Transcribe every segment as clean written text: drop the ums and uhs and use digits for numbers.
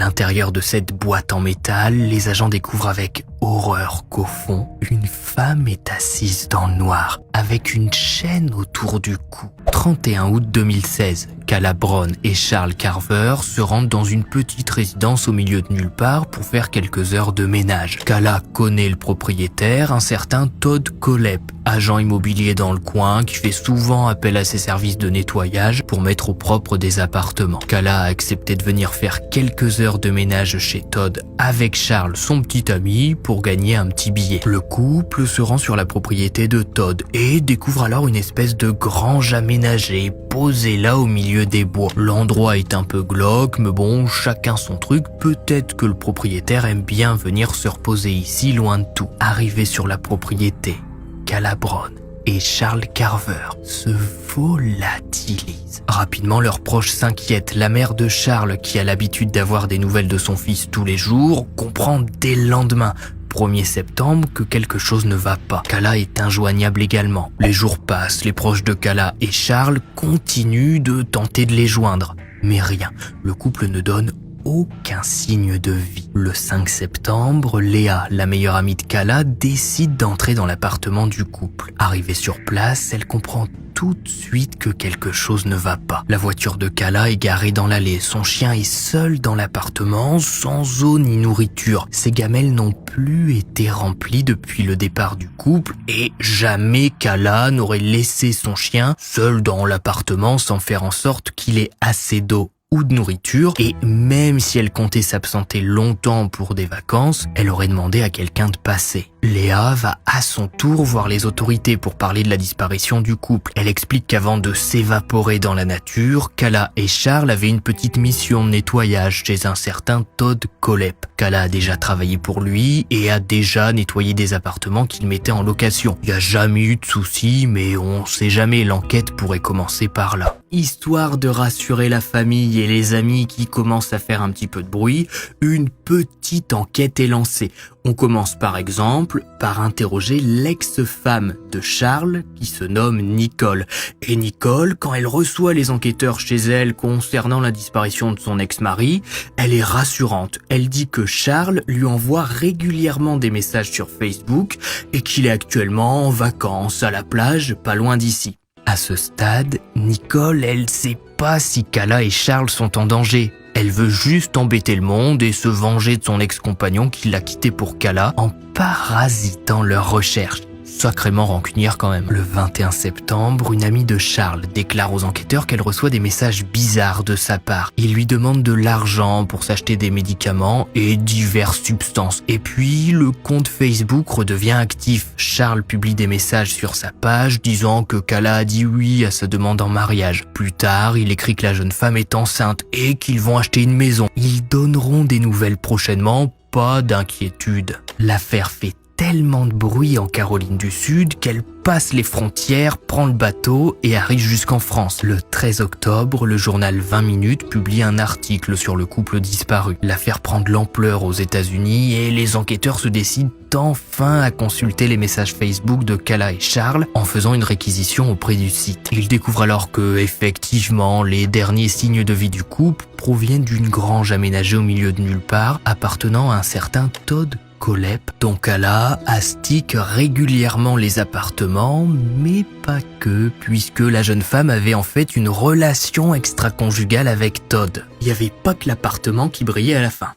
l'intérieur de cette boîte en métal, les agents découvrent avec horreur qu'au fond, une femme est assise dans le noir, avec une chaîne autour du cou. 31 août 2016, Kala Brown et Charles Carver se rendent dans une petite résidence au milieu de nulle part pour faire quelques heures de ménage. Kala connaît le propriétaire, un certain Todd Kohlhepp, agent immobilier dans le coin qui fait souvent appel à ses services de nettoyage pour mettre au propre des appartements. Kala a accepté de venir faire quelques heures de ménage chez Todd avec Charles, son petit ami, pour gagner un petit billet. Le couple se rend sur la propriété de Todd et découvre alors une espèce de grange aménagée, posée là au milieu des bois. L'endroit est un peu glauque, mais bon, chacun son truc. Peut-être que le propriétaire aime bien venir se reposer ici, loin de tout. Arrivé sur la propriété, Kala Brown et Charles Carver se volatilisent. Rapidement, leurs proches s'inquiètent. La mère de Charles, qui a l'habitude d'avoir des nouvelles de son fils tous les jours, comprend dès le lendemain, 1er septembre, que quelque chose ne va pas. Kala est injoignable également. Les jours passent, les proches de Kala et Charles continuent de tenter de les joindre. Mais rien, le couple ne donne aucun signe de vie. Le 5 septembre, Léa, la meilleure amie de Kala, décide d'entrer dans l'appartement du couple. Arrivée sur place, elle comprend tout de suite que quelque chose ne va pas. La voiture de Kala est garée dans l'allée. Son chien est seul dans l'appartement, sans eau ni nourriture. Ses gamelles n'ont plus été remplies depuis le départ du couple et jamais Kala n'aurait laissé son chien seul dans l'appartement sans faire en sorte qu'il ait assez d'eau ou de nourriture, et même si elle comptait s'absenter longtemps pour des vacances, elle aurait demandé à quelqu'un de passer. Léa va à son tour voir les autorités pour parler de la disparition du couple. Elle explique qu'avant de s'évaporer dans la nature, Kala et Charles avaient une petite mission de nettoyage chez un certain Todd Kohlhepp. Kala a déjà travaillé pour lui et a déjà nettoyé des appartements qu'il mettait en location. Il n'y a jamais eu de soucis, mais on sait jamais, l'enquête pourrait commencer par là. Histoire de rassurer la famille et les amis qui commencent à faire un petit peu de bruit, une petite enquête est lancée. On commence par exemple par interroger l'ex-femme de Charles qui se nomme Nicole. Et Nicole, quand elle reçoit les enquêteurs chez elle concernant la disparition de son ex-mari, elle est rassurante. Elle dit que Charles lui envoie régulièrement des messages sur Facebook et qu'il est actuellement en vacances à la plage pas loin d'ici. À ce stade, Nicole, elle sait pas si Kala et Charles sont en danger. Elle veut juste embêter le monde et se venger de son ex-compagnon qui l'a quitté pour Kala en parasitant leurs recherches. Sacrément rancunière quand même. Le 21 septembre, une amie de Charles déclare aux enquêteurs qu'elle reçoit des messages bizarres de sa part. Il lui demande de l'argent pour s'acheter des médicaments et diverses substances. Et puis, le compte Facebook redevient actif. Charles publie des messages sur sa page disant que Kala a dit oui à sa demande en mariage. Plus tard, il écrit que la jeune femme est enceinte et qu'ils vont acheter une maison. Ils donneront des nouvelles prochainement, pas d'inquiétude. L'affaire fait tellement de bruit en Caroline du Sud qu'elle passe les frontières, prend le bateau et arrive jusqu'en France. Le 13 octobre, le journal 20 minutes publie un article sur le couple disparu. L'affaire prend de l'ampleur aux États-Unis et les enquêteurs se décident enfin à consulter les messages Facebook de Kala et Charles en faisant une réquisition auprès du site. Ils découvrent alors que, effectivement, les derniers signes de vie du couple proviennent d'une grange aménagée au milieu de nulle part appartenant à un certain Todd Kohlhepp, dont Kala astique régulièrement les appartements, mais pas que, puisque la jeune femme avait en fait une relation extra-conjugale avec Todd. Il n'y avait pas que l'appartement qui brillait à la fin.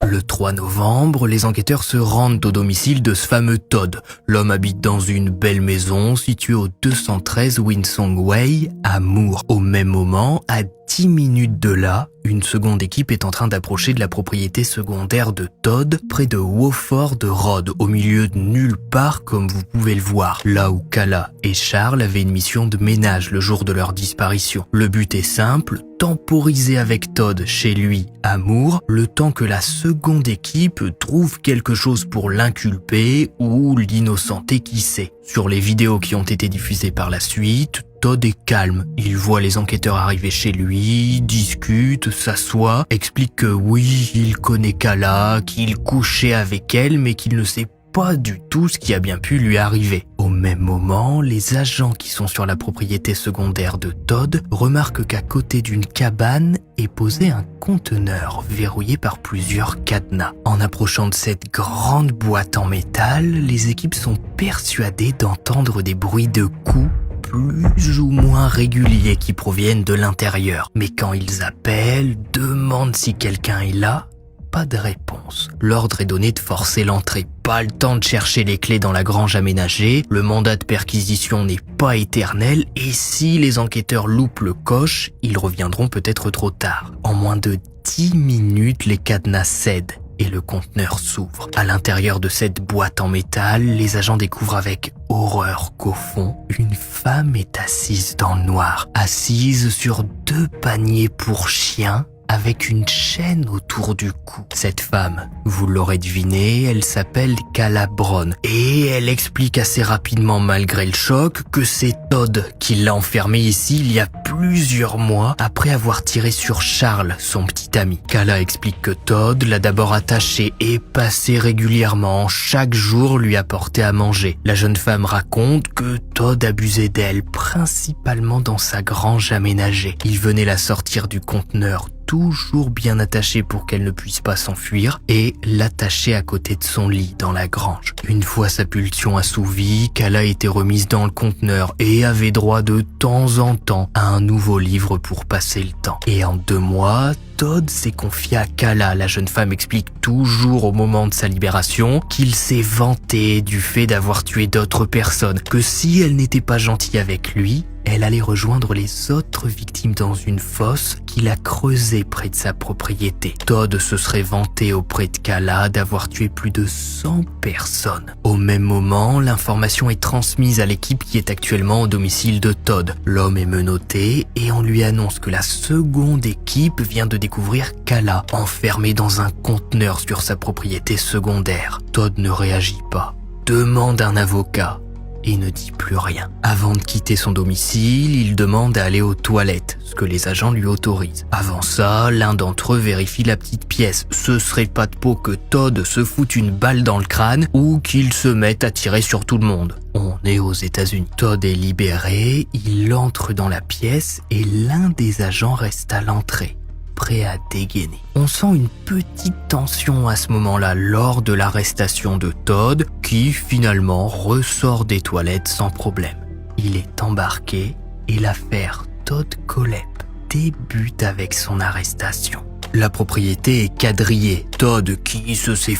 Le 3 novembre, les enquêteurs se rendent au domicile de ce fameux Todd. L'homme habite dans une belle maison située au 213 Winsong Way, à Moore. Au même moment, à 10 minutes de là, une seconde équipe est en train d'approcher de la propriété secondaire de Todd, près de Wofford Road, au milieu de nulle part comme vous pouvez le voir, là où Kala et Charles avaient une mission de ménage le jour de leur disparition. Le but est simple, temporiser avec Todd chez lui à Moore, le temps que la seconde équipe trouve quelque chose pour l'inculper ou l'innocenter qui sait. Sur les vidéos qui ont été diffusées par la suite, Todd est calme. Il voit les enquêteurs arriver chez lui, discute, s'assoit, explique que oui, il connaît Kala, qu'il couchait avec elle, mais qu'il ne sait pas du tout ce qui a bien pu lui arriver. Au même moment, les agents qui sont sur la propriété secondaire de Todd remarquent qu'à côté d'une cabane est posé un conteneur verrouillé par plusieurs cadenas. En approchant de cette grande boîte en métal, les équipes sont persuadées d'entendre des bruits de coups plus ou moins réguliers qui proviennent de l'intérieur. Mais quand ils appellent, demandent si quelqu'un est là, pas de réponse. L'ordre est donné de forcer l'entrée. Pas le temps de chercher les clés dans la grange aménagée, le mandat de perquisition n'est pas éternel et si les enquêteurs loupent le coche, ils reviendront peut-être trop tard. En moins de 10 minutes, les cadenas cèdent et le conteneur s'ouvre. À l'intérieur de cette boîte en métal, les agents découvrent avec horreur qu'au fond, une femme est assise dans le noir, assise sur 2 paniers pour chiens avec une chaîne autour du cou. Cette femme, vous l'aurez deviné, elle s'appelle Kala Brown et elle explique assez rapidement malgré le choc que c'est Todd qui l'a enfermée ici il y a plusieurs mois après avoir tiré sur Charles, son petit ami. Kala explique que Todd l'a d'abord attachée et passé régulièrement, chaque jour lui apportait à manger. La jeune femme raconte que Todd abusait d'elle, principalement dans sa grange aménagée. Il venait la sortir du conteneur toujours bien attachée pour qu'elle ne puisse pas s'enfuir et l'attacher à côté de son lit dans la grange. Une fois sa pulsion assouvie, Kala était remise dans le conteneur et avait droit de temps en temps à un nouveau livre pour passer le temps. Et en 2 mois, Todd s'est confié à Kala. La jeune femme explique toujours au moment de sa libération qu'il s'est vanté du fait d'avoir tué d'autres personnes, que si elle n'était pas gentille avec lui, elle allait rejoindre les autres victimes dans une fosse qu'il a creusée près de sa propriété. Todd se serait vanté auprès de Kala d'avoir tué plus de 100 personnes. Au même moment, l'information est transmise à l'équipe qui est actuellement au domicile de Todd. L'homme est menotté et on lui annonce que la seconde équipe vient de découvrir Kala enfermée dans un conteneur sur sa propriété secondaire. Todd ne réagit pas, demande un avocat et ne dit plus rien. Avant de quitter son domicile, il demande à aller aux toilettes, ce que les agents lui autorisent. Avant ça, l'un d'entre eux vérifie la petite pièce. Ce serait pas de peau que Todd se foute une balle dans le crâne ou qu'il se mette à tirer sur tout le monde. On est aux États-Unis. Todd est libéré, il entre dans la pièce et l'un des agents reste à l'entrée, prêt à dégainer. On sent une petite tension à ce moment-là lors de l'arrestation de Todd qui finalement ressort des toilettes sans problème. Il est embarqué et l'affaire Todd Kohlhepp débute avec son arrestation. La propriété est quadrillée. Todd, qui se sait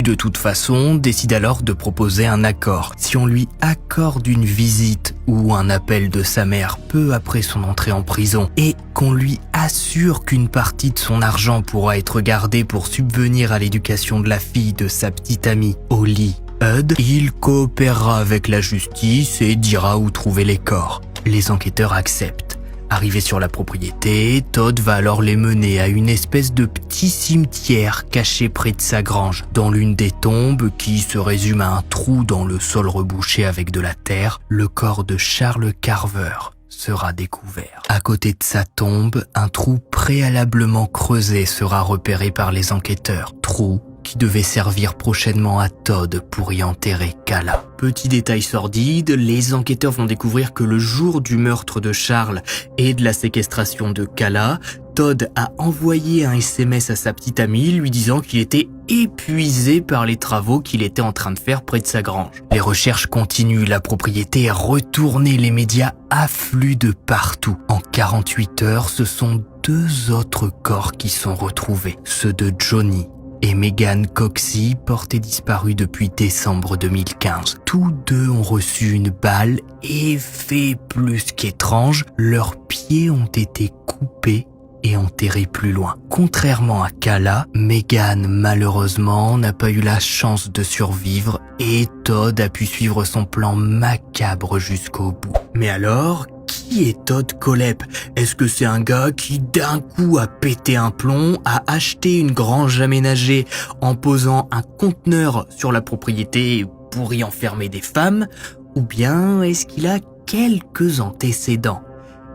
de toute façon, décide alors de proposer un accord. Si on lui accorde une visite ou un appel de sa mère peu après son entrée en prison et qu'on lui assure qu'une partie de son argent pourra être gardée pour subvenir à l'éducation de la fille de sa petite amie, Holly Hudd, il coopérera avec la justice et dira où trouver les corps. Les enquêteurs acceptent. Arrivé sur la propriété, Todd va alors les mener à une espèce de petit cimetière caché près de sa grange. Dans l'une des tombes, qui se résume à un trou dans le sol rebouché avec de la terre, le corps de Charles Carver sera découvert. À côté de sa tombe, un trou préalablement creusé sera repéré par les enquêteurs. Trou qui devait servir prochainement à Todd pour y enterrer Kala. Petit détail sordide, les enquêteurs vont découvrir que le jour du meurtre de Charles et de la séquestration de Kala, Todd a envoyé un SMS à sa petite amie lui disant qu'il était épuisé par les travaux qu'il était en train de faire près de sa grange. Les recherches continuent, la propriété est retournée, les médias affluent de partout. En 48 heures, ce sont 2 autres corps qui sont retrouvés, ceux de Johnny et Megan Coxey, portés disparus depuis décembre 2015. Tous 2 ont reçu une balle et, fait plus qu'étrange, leurs pieds ont été coupés et enterrés plus loin. Contrairement à Kala, Megan, malheureusement, n'a pas eu la chance de survivre et Todd a pu suivre son plan macabre jusqu'au bout. Mais alors, qui est Todd Kohlhepp? Est-ce que c'est un gars qui d'un coup a pété un plomb, a acheté une grange aménagée en posant un conteneur sur la propriété pour y enfermer des femmes? Ou bien est-ce qu'il a quelques antécédents?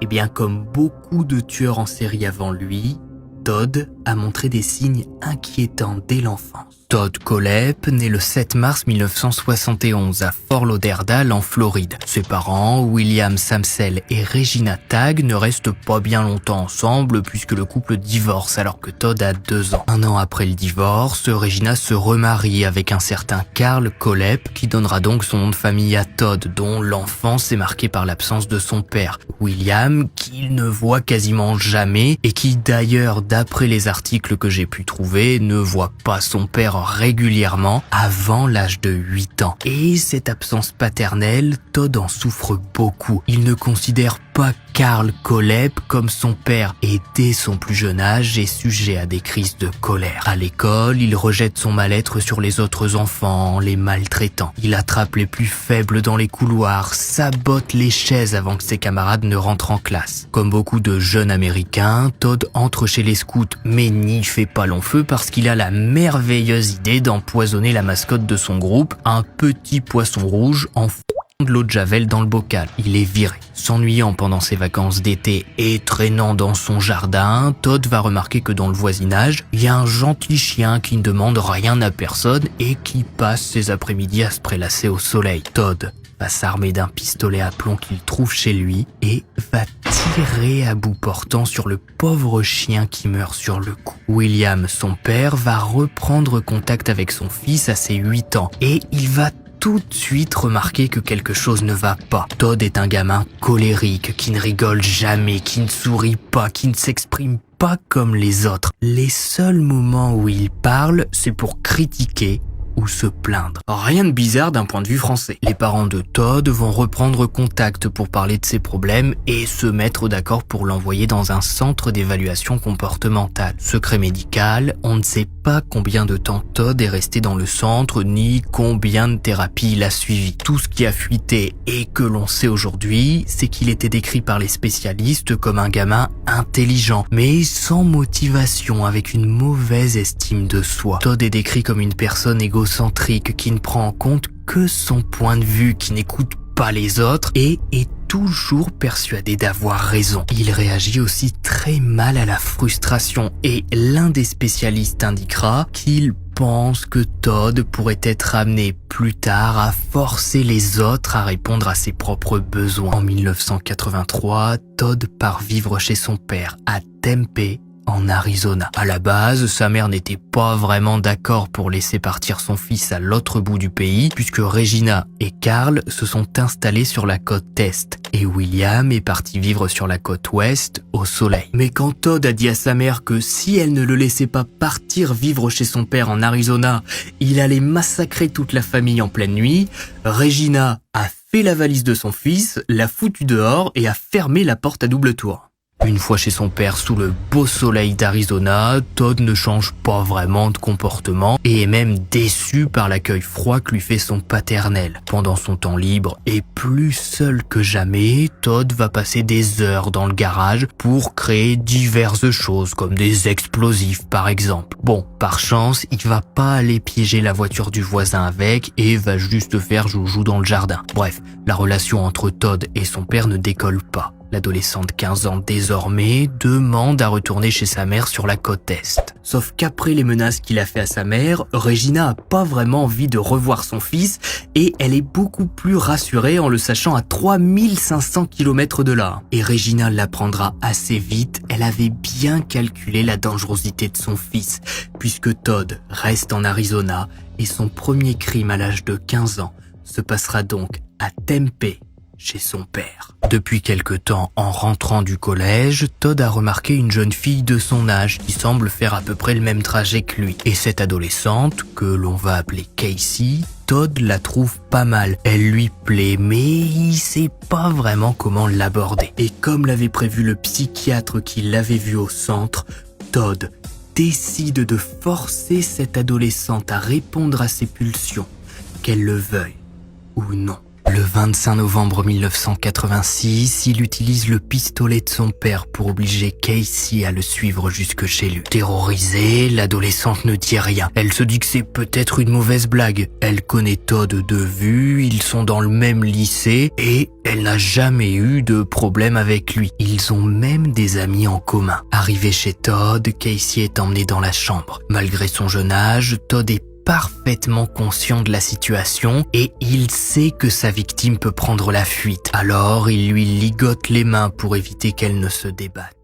Eh bien, comme beaucoup de tueurs en série avant lui, Todd a montré des signes inquiétants dès l'enfance. Todd Kohlhepp naît le 7 mars 1971 à Fort Lauderdale en Floride. Ses parents, William Samsel et Regina Tagg, ne restent pas bien longtemps ensemble puisque le couple divorce alors que Todd a 2 ans. 1 an après le divorce, Regina se remarie avec un certain Carl Kohlhepp qui donnera donc son nom de famille à Todd, dont l'enfance est marquée par l'absence de son père, William, qu'il ne voit quasiment jamais et qui d'ailleurs, d'après les articles que j'ai pu trouver, ne voit pas son père régulièrement avant l'âge de 8 ans. Et cette absence paternelle, Todd en souffre beaucoup. Il ne considère pas Carl Kohlhepp comme son père et dès son plus jeune âge est sujet à des crises de colère. À l'école, il rejette son mal-être sur les autres enfants en les maltraitant. Il attrape les plus faibles dans les couloirs, sabote les chaises avant que ses camarades ne rentrent en classe. Comme beaucoup de jeunes américains, Todd entre chez les scouts mais n'y fait pas long feu parce qu'il a la merveilleuse idée d'empoisonner la mascotte de son groupe, un petit poisson rouge en de l'eau de javel dans le bocal. Il est viré. S'ennuyant pendant ses vacances d'été et traînant dans son jardin, Todd va remarquer que dans le voisinage, il y a un gentil chien qui ne demande rien à personne et qui passe ses après-midi à se prélasser au soleil. Todd va s'armer d'un pistolet à plomb qu'il trouve chez lui et va tirer à bout portant sur le pauvre chien qui meurt sur le coup. William, son père, va reprendre contact avec son fils à ses 8 ans et il va tout de suite remarquer que quelque chose ne va pas. Todd est un gamin colérique, qui ne rigole jamais, qui ne sourit pas, qui ne s'exprime pas comme les autres. Les seuls moments où il parle, c'est pour critiquer ou se plaindre. Rien de bizarre d'un point de vue français. Les parents de Todd vont reprendre contact pour parler de ses problèmes et se mettre d'accord pour l'envoyer dans un centre d'évaluation comportementale. Secret médical, on ne sait pas combien de temps Todd est resté dans le centre ni combien de thérapies il a suivi. Tout ce qui a fuité et que l'on sait aujourd'hui, c'est qu'il était décrit par les spécialistes comme un gamin intelligent, mais sans motivation, avec une mauvaise estime de soi. Todd est décrit comme une personne égocentrique qui ne prend en compte que son point de vue, qui n'écoute pas les autres et est toujours persuadé d'avoir raison. Il réagit aussi très mal à la frustration et l'un des spécialistes indiquera qu'il pense que Todd pourrait être amené plus tard à forcer les autres à répondre à ses propres besoins. En 1983, Todd part vivre chez son père à Tempe, en Arizona. À la base, sa mère n'était pas vraiment d'accord pour laisser partir son fils à l'autre bout du pays, puisque Regina et Carl se sont installés sur la côte est, et William est parti vivre sur la côte ouest, au soleil. Mais quand Todd a dit à sa mère que si elle ne le laissait pas partir vivre chez son père en Arizona, il allait massacrer toute la famille en pleine nuit, Regina a fait la valise de son fils, l'a foutu dehors et a fermé la porte à double tour. Une fois chez son père sous le beau soleil d'Arizona, Todd ne change pas vraiment de comportement et est même déçu par l'accueil froid que lui fait son paternel. Pendant son temps libre et plus seul que jamais, Todd va passer des heures dans le garage pour créer diverses choses comme des explosifs par exemple. Bon, par chance, il va pas aller piéger la voiture du voisin avec et va juste faire joujou dans le jardin. Bref, la relation entre Todd et son père ne décolle pas. L'adolescent de 15 ans désormais demande à retourner chez sa mère sur la côte est. Sauf qu'après les menaces qu'il a fait à sa mère, Regina a pas vraiment envie de revoir son fils et elle est beaucoup plus rassurée en le sachant à 3500 km de là. Et Regina l'apprendra assez vite, elle avait bien calculé la dangerosité de son fils, puisque Todd reste en Arizona et son premier crime à l'âge de 15 ans se passera donc à Tempe, chez son père. Depuis quelque temps, en rentrant du collège, Todd a remarqué une jeune fille de son âge qui semble faire à peu près le même trajet que lui. Et cette adolescente, que l'on va appeler Casey, Todd la trouve pas mal. Elle lui plaît, mais il sait pas vraiment comment l'aborder. Et comme l'avait prévu le psychiatre qui l'avait vu au centre, Todd décide de forcer cette adolescente à répondre à ses pulsions, qu'elle le veuille ou non. Le 25 novembre 1986, il utilise le pistolet de son père pour obliger Casey à le suivre jusque chez lui. Terrorisée, l'adolescente ne dit rien. Elle se dit que c'est peut-être une mauvaise blague. Elle connaît Todd de vue, ils sont dans le même lycée et elle n'a jamais eu de problème avec lui. Ils ont même des amis en commun. Arrivé chez Todd, Casey est emmené dans la chambre. Malgré son jeune âge, Todd est parfaitement conscient de la situation et il sait que sa victime peut prendre la fuite. Alors il lui ligote les mains pour éviter qu'elle ne se débatte.